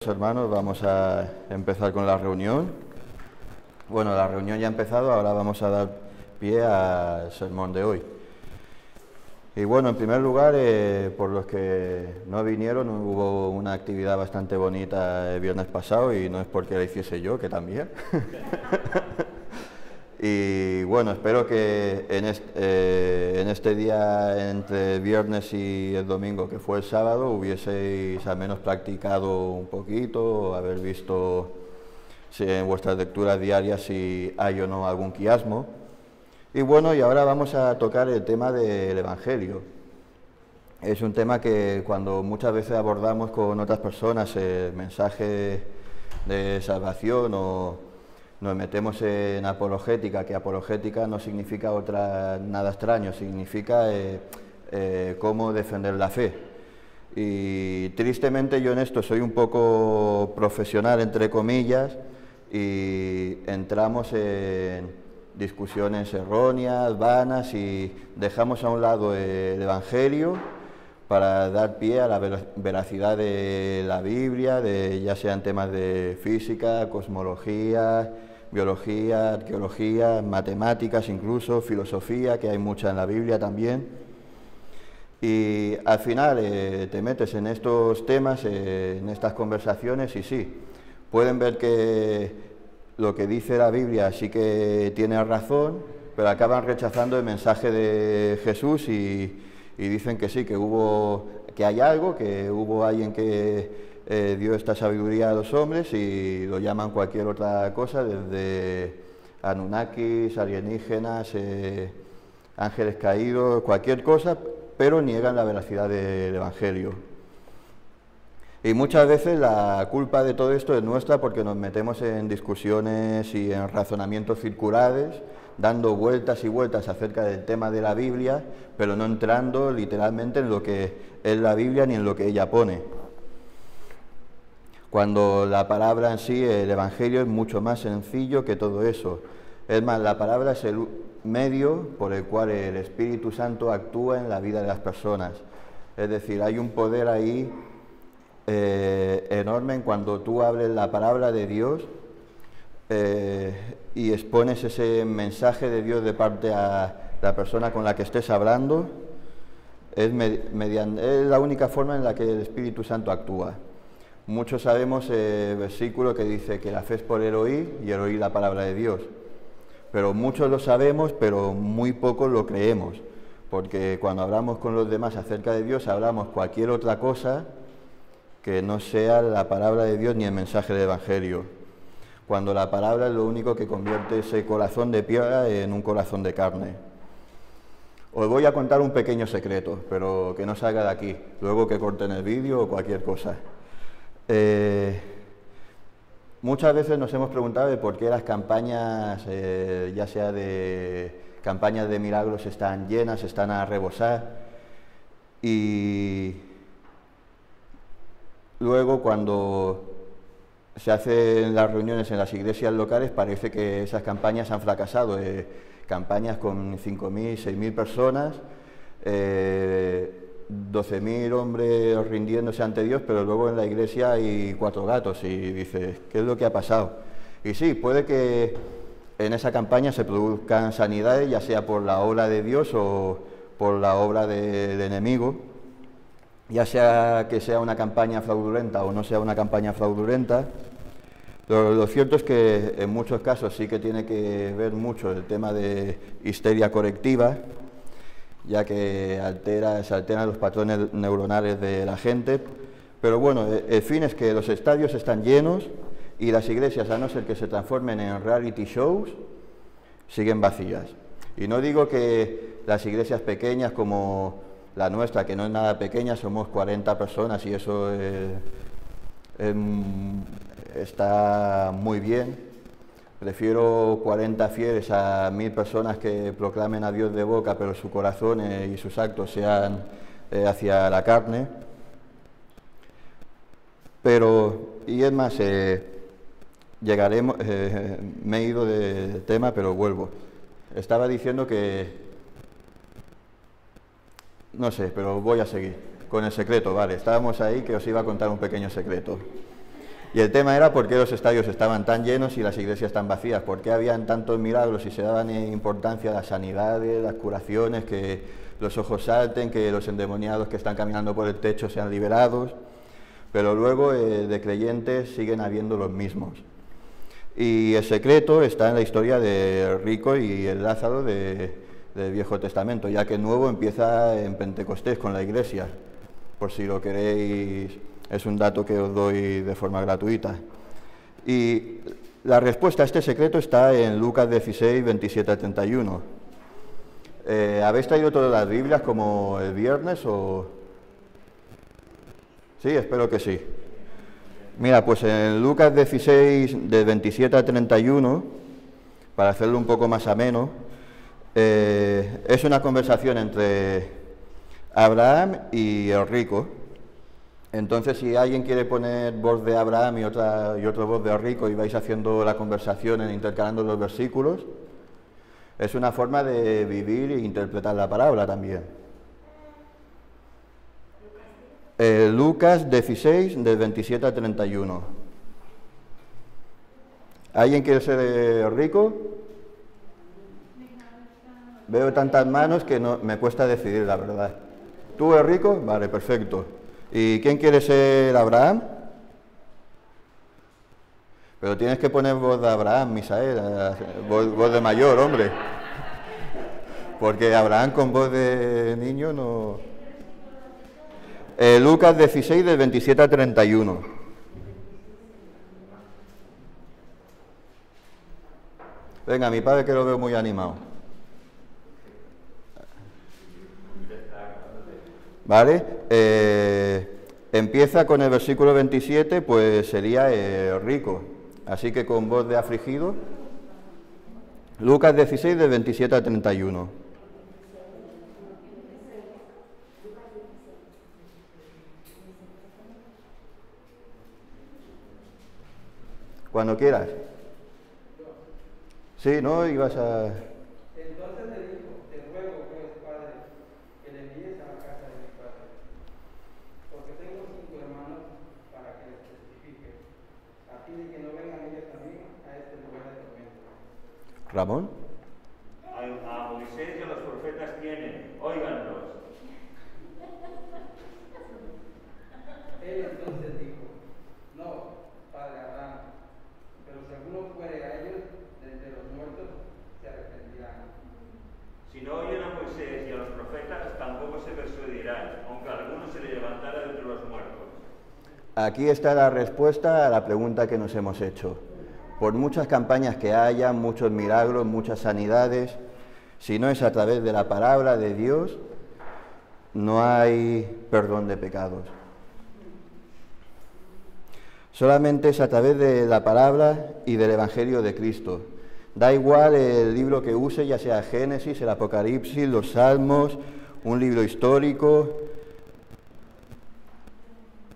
Hermanos, vamos a empezar con la reunión. Bueno, la reunión ya ha empezado, ahora vamos a dar pie al sermón de hoy. Y bueno, en primer lugar, por los que no vinieron, hubo una actividad bastante bonita el viernes pasado y no es porque la hiciese yo, que también. Y bueno, espero que en este día, entre el viernes y el domingo, que fue el sábado, hubieseis al menos practicado un poquito, haber visto si en vuestras lecturas diarias si hay o no algún quiasmo. Y bueno, y ahora vamos a tocar el tema del Evangelio. Es un tema que cuando muchas veces abordamos con otras personas el mensaje de salvación o nos metemos en apologética, que apologética no significa nada extraño, significa cómo defender la fe. Y tristemente yo en esto soy un poco profesional, entre comillas, y entramos en discusiones erróneas, vanas, y dejamos a un lado el Evangelio para dar pie a la veracidad de la Biblia, ya sean temas de física, cosmología, biología, arqueología, matemáticas incluso, filosofía, que hay mucha en la Biblia también. Y al final te metes en estos temas, en estas conversaciones, y sí, pueden ver que lo que dice la Biblia sí que tiene razón, pero acaban rechazando el mensaje de Jesús y dicen que sí, que hay algo, que hubo alguien que dio esta sabiduría a los hombres y lo llaman cualquier otra cosa, desde Anunnakis, alienígenas, ángeles caídos, cualquier cosa, pero niegan la veracidad del Evangelio. Y muchas veces la culpa de todo esto es nuestra porque nos metemos en discusiones y en razonamientos circulares, dando vueltas y vueltas acerca del tema de la Biblia, pero no entrando literalmente en lo que es la Biblia ni en lo que ella pone. Cuando la palabra en sí, el Evangelio, es mucho más sencillo que todo eso. Es más, la palabra es el medio por el cual el Espíritu Santo actúa en la vida de las personas. Es decir, hay un poder ahí enorme en cuando tú hables la palabra de Dios y expones ese mensaje de Dios de parte a la persona con la que estés hablando. Es la única forma en la que el Espíritu Santo actúa. Muchos sabemos el versículo que dice que la fe es por el oír y el oír la palabra de Dios. Pero muchos lo sabemos, pero muy pocos lo creemos. Porque cuando hablamos con los demás acerca de Dios, hablamos cualquier otra cosa que no sea la palabra de Dios ni el mensaje del Evangelio. Cuando la palabra es lo único que convierte ese corazón de piedra en un corazón de carne. Os voy a contar un pequeño secreto, pero que no salga de aquí, luego que corten el vídeo o cualquier cosa. Muchas veces nos hemos preguntado de por qué las campañas, ya sea de campañas de milagros, están llenas, están a rebosar, y luego cuando se hacen las reuniones en las iglesias locales parece que esas campañas han fracasado, campañas con 5.000, 6.000 personas, 12.000 hombres rindiéndose ante Dios, pero luego en la iglesia hay 4 gatos y dices, ¿qué es lo que ha pasado? Y sí, puede que en esa campaña se produzcan sanidades, ya sea por la obra de Dios o por la obra del enemigo, ya sea que sea una campaña fraudulenta o no sea una campaña fraudulenta. Lo cierto es que en muchos casos sí que tiene que ver mucho el tema de histeria colectiva, ya que se alteran los patrones neuronales de la gente, pero bueno, el fin es que los estadios están llenos y las iglesias, a no ser que se transformen en reality shows, siguen vacías. Y no digo que las iglesias pequeñas como la nuestra, que no es nada pequeña, somos 40 personas y eso está muy bien. Prefiero 40 fieles a 1.000 personas que proclamen a Dios de boca, pero su corazón y sus actos sean hacia la carne. Y es más, llegaremos, me he ido de tema, pero vuelvo. Estaba diciendo que, no sé, pero voy a seguir con el secreto, vale. Estábamos ahí que os iba a contar un pequeño secreto. Y el tema era por qué los estadios estaban tan llenos y las iglesias tan vacías, por qué habían tantos milagros y se daban importancia a las sanidades, las curaciones, que los ojos salten, que los endemoniados que están caminando por el techo sean liberados, pero luego de creyentes siguen habiendo los mismos. Y el secreto está en la historia de Rico y el Lázaro del Viejo Testamento, ya que el Nuevo empieza en Pentecostés con la iglesia, por si lo queréis, es un dato que os doy de forma gratuita. Y la respuesta a este secreto está en Lucas 16, 27 a 31. ¿Habéis traído todas las Biblias como el viernes o...? Sí, espero que sí. Mira, pues en Lucas 16, de 27 a 31, para hacerlo un poco más ameno, es una conversación entre Abraham y el rico. Entonces, si alguien quiere poner voz de Abraham y otra voz de rico y vais haciendo la conversación intercalando los versículos, es una forma de vivir e interpretar la palabra también. Lucas 16, del 27 a 31. ¿Alguien quiere ser rico? Veo tantas manos que no, me cuesta decidir, la verdad. ¿Tú eres rico? Vale, perfecto. ¿Y quién quiere ser Abraham? Pero tienes que poner voz de Abraham, Misael, voz de mayor, hombre. Porque Abraham con voz de niño no... Lucas 16, del 27 a 31. Venga, mi padre que lo veo muy animado. ¿Vale? Empieza con el versículo 27, pues sería rico. Así que con voz de afligido. Lucas 16, del 27 a 31. Cuando quieras. Sí, ¿no? Ibas a... Entonces le dijo, te ruego, pues, padre, que le envíes a la casa de mi padre, porque tengo 5 hermanos para que les testifique, a fin de que no vengan ellos también a este lugar de tormento. ¿Ramón? A Moisés y a los profetas tienen, óiganlos. Él entonces dijo, no, padre Abraham, pero si alguno fuere a ellos de entre los muertos, se arrepentirán. Si no oyen a Moisés y a los profetas, tampoco se persuadirán, aunque alguno se le levantara de entre los muertos. Aquí está la respuesta a la pregunta que nos hemos hecho. Por muchas campañas que haya, muchos milagros, muchas sanidades, si no es a través de la palabra de Dios, no hay perdón de pecados. Solamente es a través de la palabra y del Evangelio de Cristo. Da igual el libro que use, ya sea Génesis, el Apocalipsis, los Salmos, un libro histórico,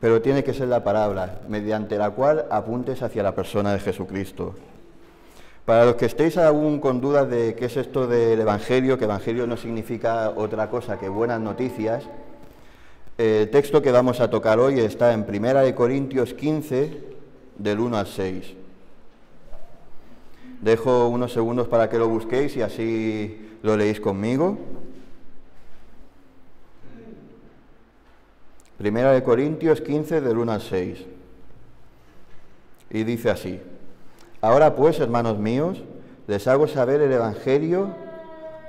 pero tiene que ser la palabra, mediante la cual apuntes hacia la persona de Jesucristo. Para los que estéis aún con dudas de qué es esto del Evangelio, que Evangelio no significa otra cosa que buenas noticias, el texto que vamos a tocar hoy está en 1 Corintios 15, del 1 al 6. Dejo unos segundos para que lo busquéis y así lo leéis conmigo. 1 Corintios 15, del 1 al 6. Y dice así: Ahora pues, hermanos míos, les hago saber el Evangelio,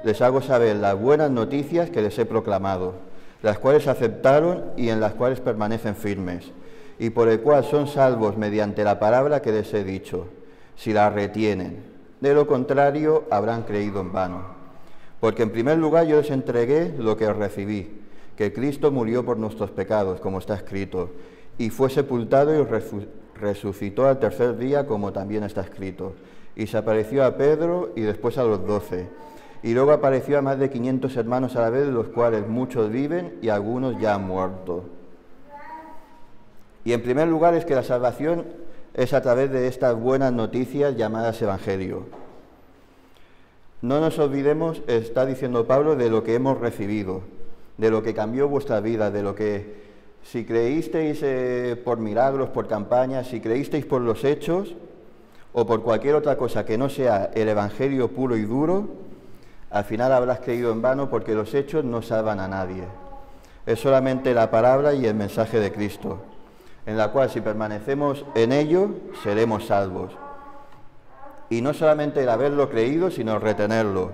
les hago saber las buenas noticias que les he proclamado, las cuales aceptaron y en las cuales permanecen firmes, y por el cual son salvos mediante la palabra que les he dicho, si la retienen. De lo contrario, habrán creído en vano. Porque en primer lugar yo les entregué lo que recibí, que Cristo murió por nuestros pecados, como está escrito, y fue sepultado y resucitó al tercer día, como también está escrito. Y se apareció a Pedro y después a los 12. Y luego apareció a más de 500 hermanos a la vez, de los cuales muchos viven y algunos ya han muerto. Y en primer lugar es que la salvación es a través de estas buenas noticias llamadas Evangelio. No nos olvidemos, está diciendo Pablo, de lo que hemos recibido, de lo que cambió vuestra vida, de lo que si creísteis por milagros, por campañas, si creísteis por los hechos o por cualquier otra cosa que no sea el Evangelio puro y duro, al final habrás creído en vano, porque los hechos no salvan a nadie. Es solamente la palabra y el mensaje de Cristo, en la cual si permanecemos en ello, seremos salvos. Y no solamente el haberlo creído, sino retenerlo.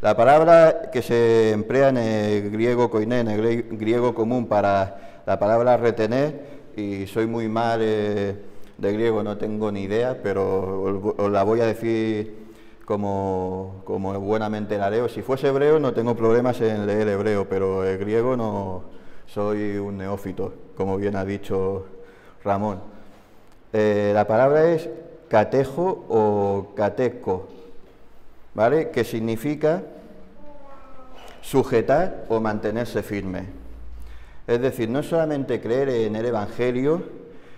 La palabra que se emplea en el griego koiné, en el griego común para la palabra retener, y soy muy mal de griego, no tengo ni idea, pero os la voy a decir como buenamente la leo. Si fuese hebreo no tengo problemas en leer hebreo, pero el griego no, soy un neófito, como bien ha dicho Ramón. La palabra es catejo o cateco, ¿vale? Que significa sujetar o mantenerse firme. Es decir, no solamente creer en el Evangelio,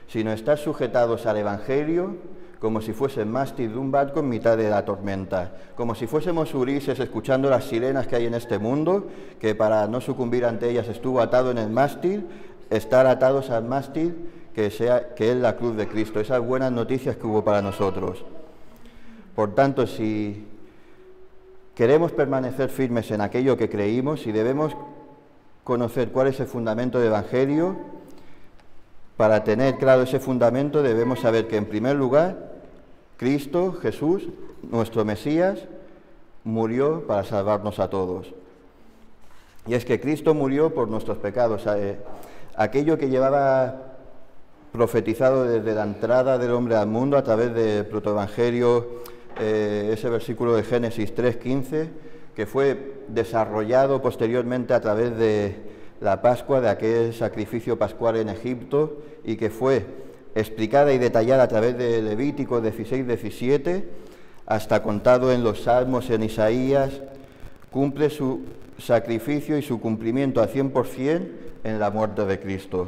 sino estar sujetados al Evangelio como si fuese el mástil de un barco en mitad de la tormenta, como si fuésemos Ulises escuchando las sirenas que hay en este mundo, que para no sucumbir ante ellas estuvo atado en el mástil, estar atados al mástil que es la cruz de Cristo, esas buenas noticias que hubo para nosotros. Por tanto, si queremos permanecer firmes en aquello que creímos, y debemos conocer cuál es el fundamento del Evangelio, para tener claro ese fundamento debemos saber que en primer lugar Cristo, Jesús, nuestro Mesías, murió para salvarnos a todos. Y es que Cristo murió por nuestros pecados, aquello que llevaba profetizado desde la entrada del hombre al mundo a través del protoevangelio, ese versículo de Génesis 3:15, que fue desarrollado posteriormente a través de la Pascua, de aquel sacrificio pascual en Egipto, y que fue explicada y detallada a través de Levítico 16-17, hasta contado en los Salmos, en Isaías, cumple su sacrificio y su cumplimiento a 100% en la muerte de Cristo.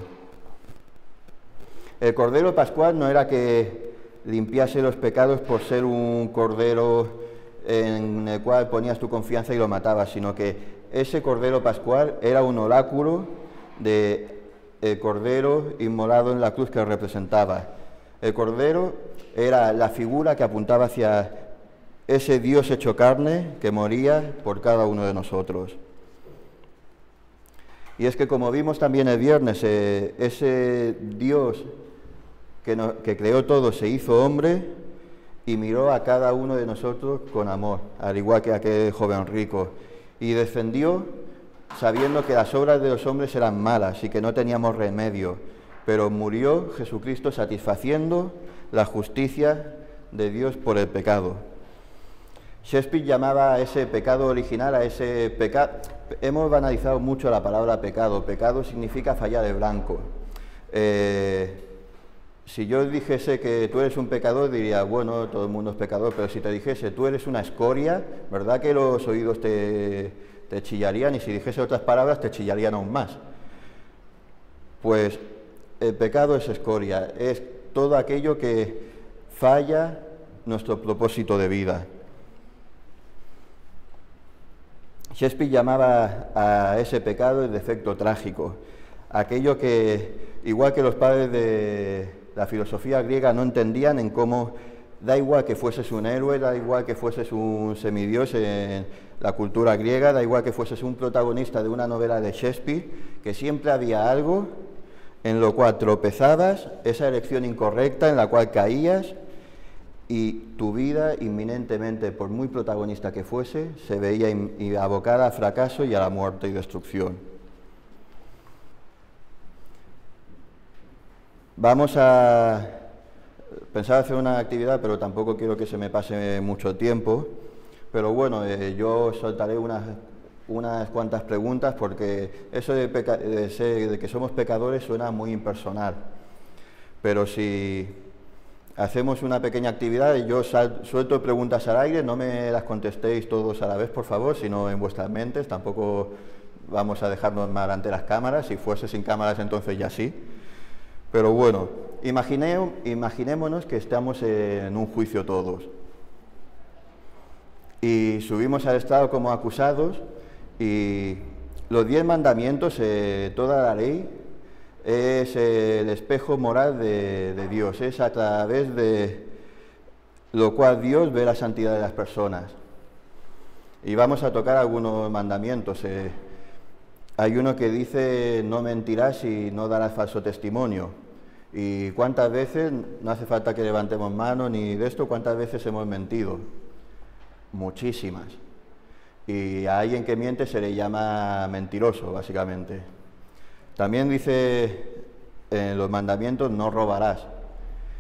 El Cordero Pascual no era que limpiase los pecados por ser un cordero en el cual ponías tu confianza y lo matabas, sino que ese Cordero Pascual era un oráculo de el Cordero inmolado en la cruz que representaba. El Cordero era la figura que apuntaba hacia ese Dios hecho carne que moría por cada uno de nosotros. Y es que, como vimos también el viernes, ese Dios que creó todo se hizo hombre y miró a cada uno de nosotros con amor, al igual que aquel joven rico, y defendió sabiendo que las obras de los hombres eran malas y que no teníamos remedio, pero murió Jesucristo satisfaciendo la justicia de Dios por el pecado. Shakespeare llamaba a ese pecado original, a ese pecado. Hemos banalizado mucho la palabra pecado. Pecado significa fallar de blanco. Si yo dijese que tú eres un pecador, diría, bueno, todo el mundo es pecador, pero si te dijese, tú eres una escoria, ¿verdad que los oídos te chillarían? Y si dijese otras palabras, te chillarían aún más. Pues el pecado es escoria, es todo aquello que falla nuestro propósito de vida. Shakespeare llamaba a ese pecado el defecto trágico, aquello que, igual que los padres de la filosofía griega no entendían en cómo, da igual que fueses un héroe, da igual que fueses un semidios en la cultura griega, da igual que fueses un protagonista de una novela de Shakespeare, que siempre había algo en lo cual tropezabas, esa elección incorrecta en la cual caías, y tu vida inminentemente, por muy protagonista que fuese, se veía abocada al fracaso y a la muerte y destrucción. Vamos a pensar hacer una actividad, pero tampoco quiero que se me pase mucho tiempo. Pero bueno, yo soltaré unas cuantas preguntas, porque eso de que somos pecadores suena muy impersonal. Pero si hacemos una pequeña actividad y yo suelto preguntas al aire, no me las contestéis todos a la vez, por favor, sino en vuestras mentes. Tampoco vamos a dejarnos mal ante las cámaras. Si fuese sin cámaras, entonces ya sí. Pero bueno, imaginémonos que estamos en un juicio todos y subimos al estrado como acusados, y los 10 mandamientos, toda la ley, es el espejo moral de Dios, es a través de lo cual Dios ve la santidad de las personas. Y vamos a tocar algunos mandamientos. Hay uno que dice: no mentirás y no darás falso testimonio. ¿Y cuántas veces, no hace falta que levantemos manos ni de esto, cuántas veces hemos mentido? Muchísimas. Y a alguien que miente se le llama mentiroso, básicamente. También dice en los mandamientos: no robarás.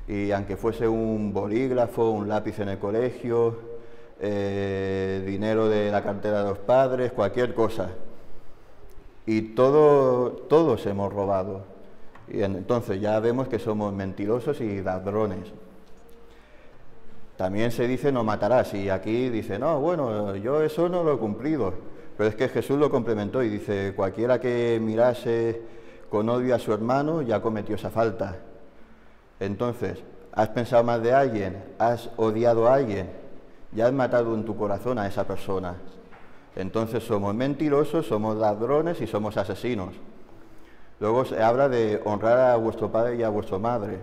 Y aunque fuese un bolígrafo, un lápiz en el colegio, dinero de la cartera de los padres, cualquier cosa. Y todos hemos robado. Y entonces ya vemos que somos mentirosos y ladrones. También se dice: no matarás. Y aquí dice: no, bueno, yo eso no lo he cumplido. Pero es que Jesús lo complementó y dice: cualquiera que mirase con odio a su hermano ya cometió esa falta. Entonces, ¿has pensado mal de alguien? ¿Has odiado a alguien? Ya has matado en tu corazón a esa persona. Entonces somos mentirosos, somos ladrones y somos asesinos. Luego se habla de honrar a vuestro padre y a vuestra madre.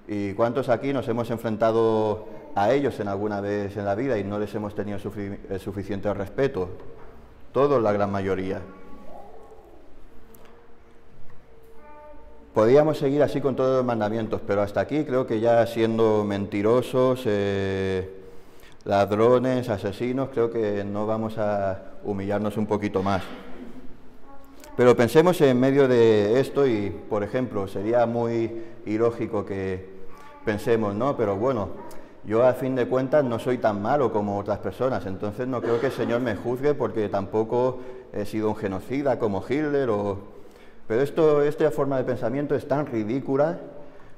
¿Y cuántos aquí nos hemos enfrentado a ellos en alguna vez en la vida y no les hemos tenido el suficiente respeto? Todos, la gran mayoría. Podríamos seguir así con todos los mandamientos, pero hasta aquí creo que ya siendo mentirosos, ladrones, asesinos, creo que no vamos a humillarnos un poquito más. Pero pensemos en medio de esto y, por ejemplo, sería muy ilógico que pensemos: no, pero bueno, yo a fin de cuentas no soy tan malo como otras personas, entonces no creo que el Señor me juzgue porque tampoco he sido un genocida como Hitler o... Pero esta forma de pensamiento es tan ridícula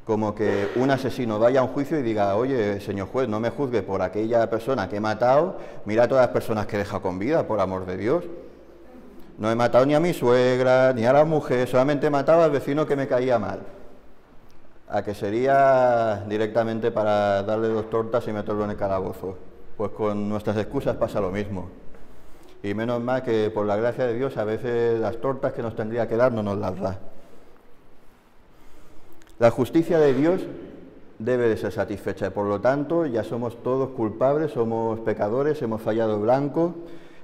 como que un asesino vaya a un juicio y diga: oye, señor juez, no me juzgue por aquella persona que he matado, mira a todas las personas que he dejado con vida, por amor de Dios. No he matado ni a mi suegra, ni a la mujer, solamente he matado al vecino que me caía mal. A que sería directamente para darle 2 tortas y meterlo en el calabozo. Pues con nuestras excusas pasa lo mismo. Y menos mal que por la gracia de Dios a veces las tortas que nos tendría que dar no nos las da. La justicia de Dios debe de ser satisfecha y por lo tanto ya somos todos culpables, somos pecadores, hemos fallado blanco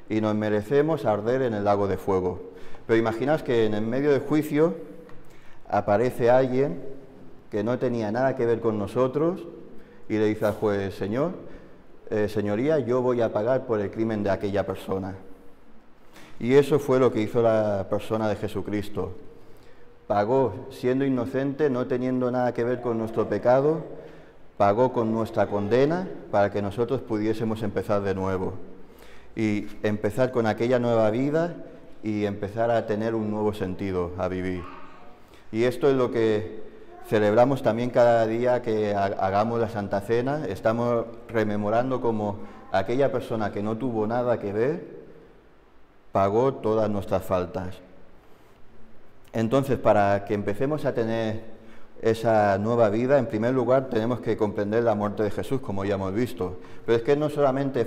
y nos merecemos arder en el lago de fuego. Pero imaginaos que en el medio del juicio aparece alguien que no tenía nada que ver con nosotros y le dice al juez: señor, señoría, yo voy a pagar por el crimen de aquella persona. Y eso fue lo que hizo la persona de Jesucristo. Pagó siendo inocente, no teniendo nada que ver con nuestro pecado, pagó con nuestra condena para que nosotros pudiésemos empezar de nuevo. Y empezar con aquella nueva vida y empezar a tener un nuevo sentido a vivir. Y esto es lo que celebramos también cada día que hagamos la Santa Cena. Estamos rememorando como aquella persona que no tuvo nada que ver pagó todas nuestras faltas. Entonces, para que empecemos a tener esa nueva vida, en primer lugar tenemos que comprender la muerte de Jesús, como ya hemos visto. Pero es que no solamente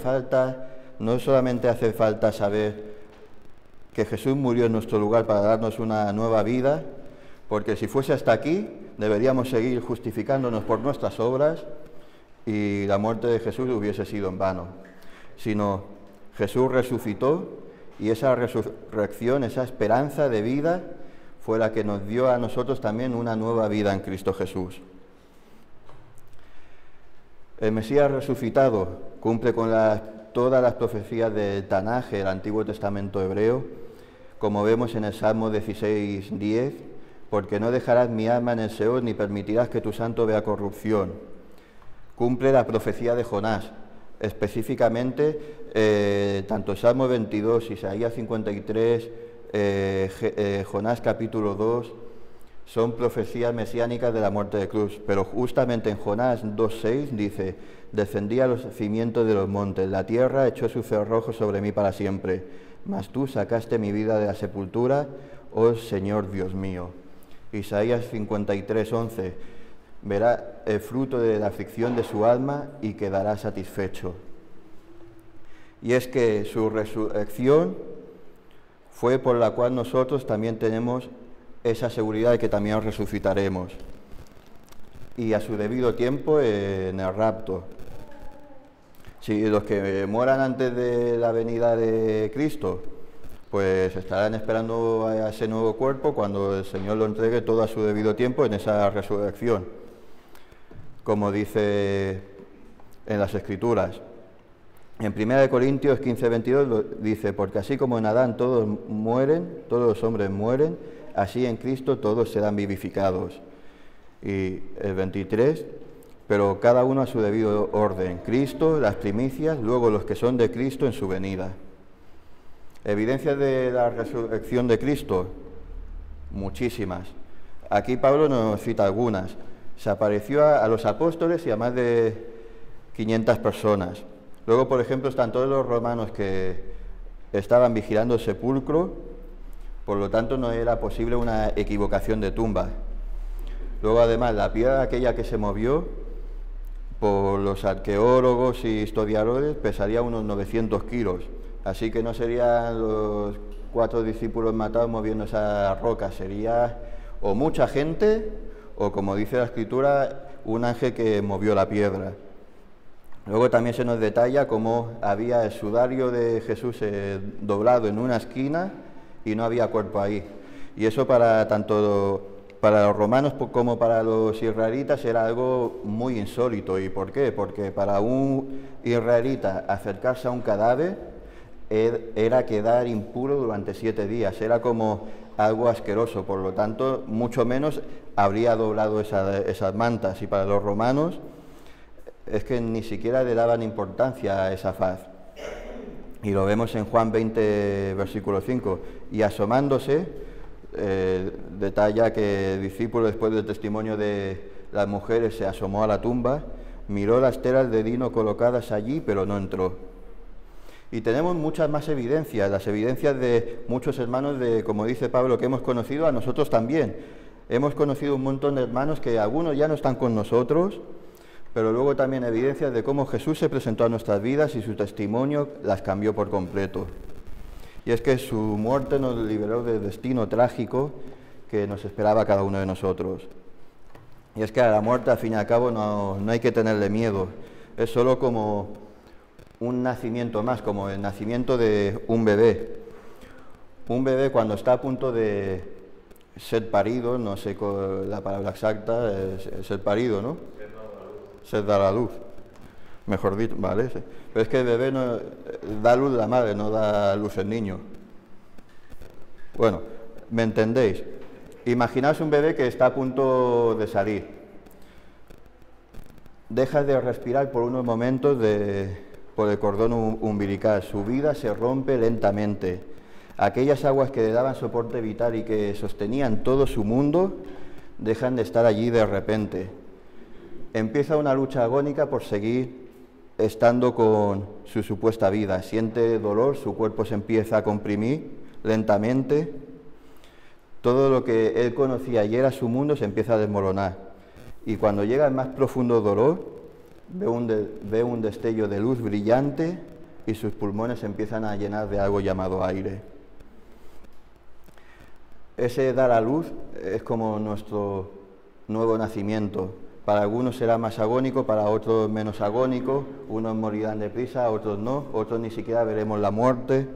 hace falta saber que Jesús murió en nuestro lugar para darnos una nueva vida, porque si fuese hasta aquí, deberíamos seguir justificándonos por nuestras obras y la muerte de Jesús hubiese sido en vano. Sino Jesús resucitó y esa resurrección, esa esperanza de vida, fue la que nos dio a nosotros también una nueva vida en Cristo Jesús. El Mesías resucitado cumple con todas las profecías del Tanaj, el Antiguo Testamento hebreo, como vemos en el Salmo 16:10, porque no dejarás mi alma en el Seol ni permitirás que tu santo vea corrupción. Cumple la profecía de Jonás, específicamente tanto Salmo 22, Isaías 53, Jonás capítulo 2, son profecías mesiánicas de la muerte de cruz, pero justamente en Jonás 2:6 dice: descendí a los cimientos de los montes, la tierra echó su cerrojo sobre mí para siempre, mas tú sacaste mi vida de la sepultura, oh Señor Dios mío. Isaías 53:11, verá el fruto de la aflicción de su alma y quedará satisfecho. Y es que su resurrección fue por la cual nosotros también tenemos esa seguridad de que también resucitaremos. Y a su debido tiempo en el rapto. Si los que mueran antes de la venida de Cristo, pues estarán esperando a ese nuevo cuerpo cuando el Señor lo entregue todo a su debido tiempo en esa resurrección, como dice en las Escrituras. En 1 Corintios 15:22 dice: porque así como en Adán todos mueren, todos los hombres mueren, así en Cristo todos serán vivificados. Y el 23: pero cada uno a su debido orden, Cristo, las primicias, luego los que son de Cristo en su venida. Evidencias de la resurrección de Cristo, muchísimas. Aquí Pablo nos cita algunas. Se apareció a los apóstoles y a más de 500 personas. Luego, por ejemplo, están todos los romanos que estaban vigilando el sepulcro, por lo tanto no era posible una equivocación de tumba. Luego, además, la piedra aquella que se movió, por los arqueólogos y historiadores, pesaría unos 900 kilos. Así que no serían los 4 discípulos matados moviendo esa roca, sería o mucha gente, o como dice la Escritura, un ángel que movió la piedra. Luego también se nos detalla cómo había el sudario de Jesús doblado en una esquina y no había cuerpo ahí. Y eso tanto para los romanos como para los israelitas era algo muy insólito. ¿Y por qué? Porque para un israelita acercarse a un cadáver era quedar impuro durante 7 días, era como algo asqueroso, por lo tanto, mucho menos habría doblado esas mantas. Y para los romanos es que ni siquiera le daban importancia a esa faz. Y lo vemos en Juan 20, versículo 5. Y asomándose, detalla que el discípulo, después del testimonio de las mujeres, se asomó a la tumba, miró las telas de lino colocadas allí, pero no entró. Y tenemos muchas más evidencias, las evidencias de muchos hermanos, como dice Pablo, que hemos conocido, a nosotros también. Hemos conocido un montón de hermanos que algunos ya no están con nosotros, pero luego también evidencias de cómo Jesús se presentó a nuestras vidas y su testimonio las cambió por completo. Y es que su muerte nos liberó del destino trágico que nos esperaba a cada uno de nosotros. Y es que a la muerte, al fin y al cabo, no hay que tenerle miedo. Es solo como un nacimiento más, como el nacimiento de un bebé. Un bebé cuando está a punto de ser parido, no sé la palabra exacta, es ser parido, ¿no? Ser dar a luz. Mejor dicho, vale. Sí. Pero es que el bebé no da luz la madre, no da luz el niño. Bueno, ¿me entendéis? Imaginaos un bebé que está a punto de salir. Deja de respirar por unos momentos por el cordón umbilical. Su vida se rompe lentamente. Aquellas aguas que le daban soporte vital y que sostenían todo su mundo, dejan de estar allí de repente. Empieza una lucha agónica por seguir estando con su supuesta vida. Siente dolor, su cuerpo se empieza a comprimir lentamente. Todo lo que él conocía y era su mundo se empieza a desmoronar. Y cuando llega el más profundo dolor, ve un destello de luz brillante y sus pulmones se empiezan a llenar de algo llamado aire. Ese dar a luz es como nuestro nuevo nacimiento. Para algunos será más agónico, para otros menos agónico, unos morirán deprisa, otros no, otros ni siquiera veremos la muerte.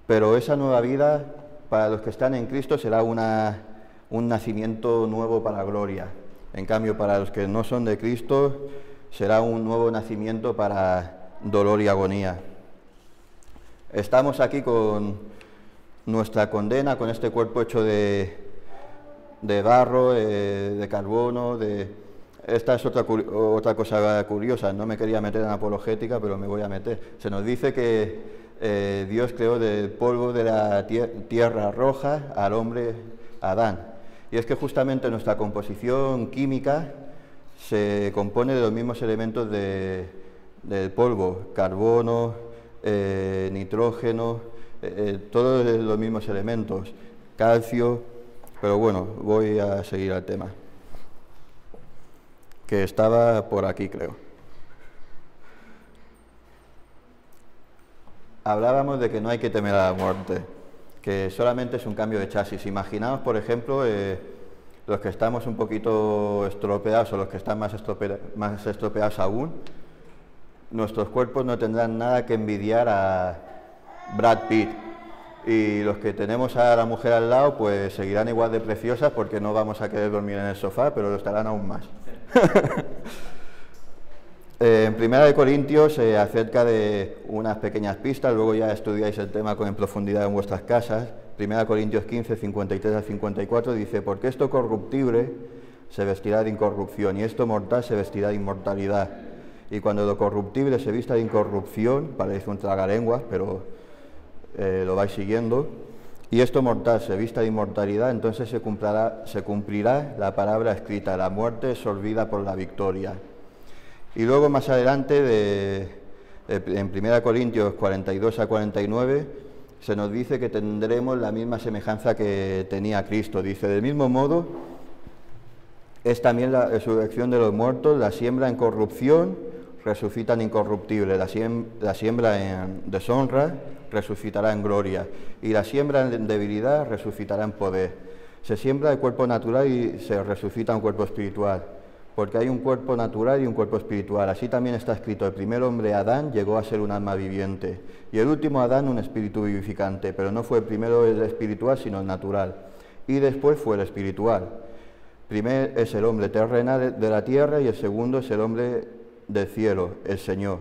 Pero esa nueva vida, para los que están en Cristo, será un nacimiento nuevo para gloria. En cambio, para los que no son de Cristo, será un nuevo nacimiento para dolor y agonía. Estamos aquí con nuestra condena, con este cuerpo hecho de barro, de carbono, Esta es otra cosa curiosa, no me quería meter en apologética, pero me voy a meter. Se nos dice que Dios creó del polvo de la tierra roja al hombre Adán. Y es que justamente nuestra composición química se compone de los mismos elementos del polvo, carbono, nitrógeno, todos los mismos elementos, calcio. Pero bueno, voy a seguir al tema, que estaba por aquí, creo. Hablábamos de que no hay que temer a la muerte. que solamente es un cambio de chasis. Imaginaos, por ejemplo, los que estamos un poquito estropeados o los que están más estropeados aún, nuestros cuerpos no tendrán nada que envidiar a Brad Pitt. Y los que tenemos a la mujer al lado, pues seguirán igual de preciosas porque no vamos a querer dormir en el sofá, pero lo estarán aún más. En 1 Corintios, acerca de unas pequeñas pistas, luego ya estudiáis el tema en profundidad en vuestras casas. 1 Corintios 15, 53 al 54 dice: porque esto corruptible se vestirá de incorrupción, y esto mortal se vestirá de inmortalidad. Y cuando lo corruptible se vista de incorrupción, parece un tragalenguas, pero lo vais siguiendo, y esto mortal se vista de inmortalidad, entonces se cumplirá la palabra escrita: la muerte es sorbida por la victoria. Y luego más adelante, en 1 Corintios 42 a 49, se nos dice que tendremos la misma semejanza que tenía Cristo. Dice: del mismo modo es también la resurrección de los muertos, la siembra en corrupción resucita en incorruptible, la siembra en deshonra resucitará en gloria, y la siembra en debilidad resucitará en poder. Se siembra el cuerpo natural y se resucita un cuerpo espiritual, porque hay un cuerpo natural y un cuerpo espiritual. Así también está escrito: el primer hombre, Adán, llegó a ser un alma viviente, y el último Adán un espíritu vivificante, pero no fue el primero el espiritual, sino el natural, y después fue el espiritual. Primero es el hombre terrenal de la tierra, y el segundo es el hombre del cielo, el Señor.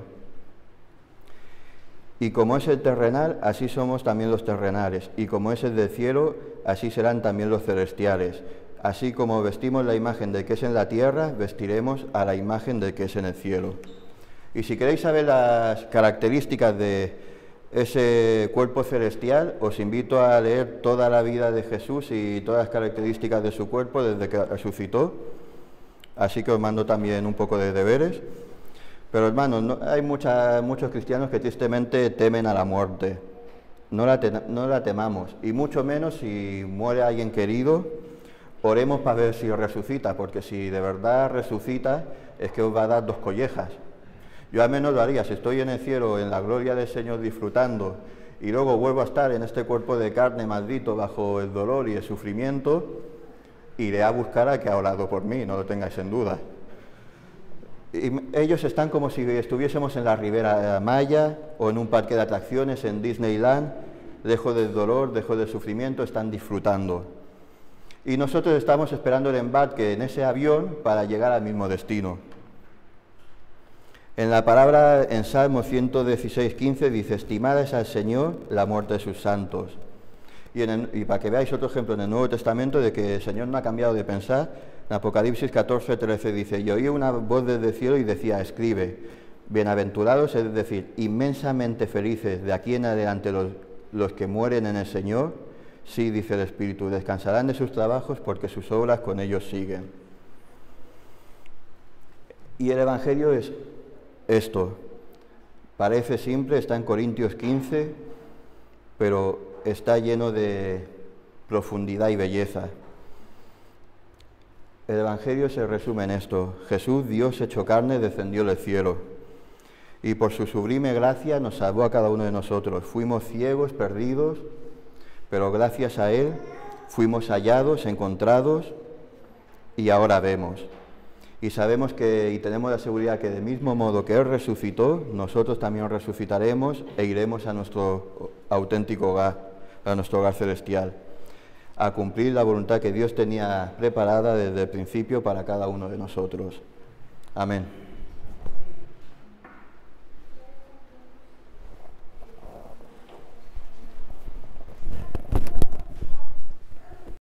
Y como es el terrenal, así somos también los terrenales, y como es el del cielo, así serán también los celestiales. Así como vestimos la imagen del que es en la tierra, vestiremos a la imagen del que es en el cielo. Y si queréis saber las características de ese cuerpo celestial, os invito a leer toda la vida de Jesús y todas las características de su cuerpo desde que resucitó. Así que os mando también un poco de deberes. Pero hermanos, hay muchos cristianos que tristemente temen a la muerte. No la temamos, y mucho menos si muere alguien querido. Oremos para ver si resucita, porque si de verdad resucita, es que os va a dar 2 collejas. Yo al menos lo haría. Si estoy en el cielo, en la gloria del Señor, disfrutando, y luego vuelvo a estar en este cuerpo de carne maldito bajo el dolor y el sufrimiento, iré a buscar a que ha orado por mí, no lo tengáis en duda. Y ellos están como si estuviésemos en la Ribera Maya o en un parque de atracciones en Disneyland, lejos del dolor, lejos del sufrimiento, están disfrutando. Y nosotros estamos esperando el embarque en ese avión para llegar al mismo destino. En la palabra, en Salmo 116:15 dice: estimada es al Señor la muerte de sus santos. Y para que veáis otro ejemplo en el Nuevo Testamento de que el Señor no ha cambiado de pensar, en Apocalipsis 14:13 dice: y oí una voz desde el cielo y decía: escribe, bienaventurados, es decir, inmensamente felices de aquí en adelante los que mueren en el Señor. Sí, dice el Espíritu, descansarán de sus trabajos porque sus obras con ellos siguen. Y el Evangelio es esto. Parece simple, está en Corintios 15, pero está lleno de profundidad y belleza. El Evangelio se resume en esto: Jesús, Dios hecho carne, descendió del cielo, y por su sublime gracia nos salvó a cada uno de nosotros. Fuimos ciegos, perdidos, pero gracias a Él fuimos hallados, encontrados, y ahora vemos. Y sabemos y tenemos la seguridad que del mismo modo que Él resucitó, nosotros también resucitaremos e iremos a nuestro auténtico hogar, a nuestro hogar celestial, a cumplir la voluntad que Dios tenía preparada desde el principio para cada uno de nosotros. Amén.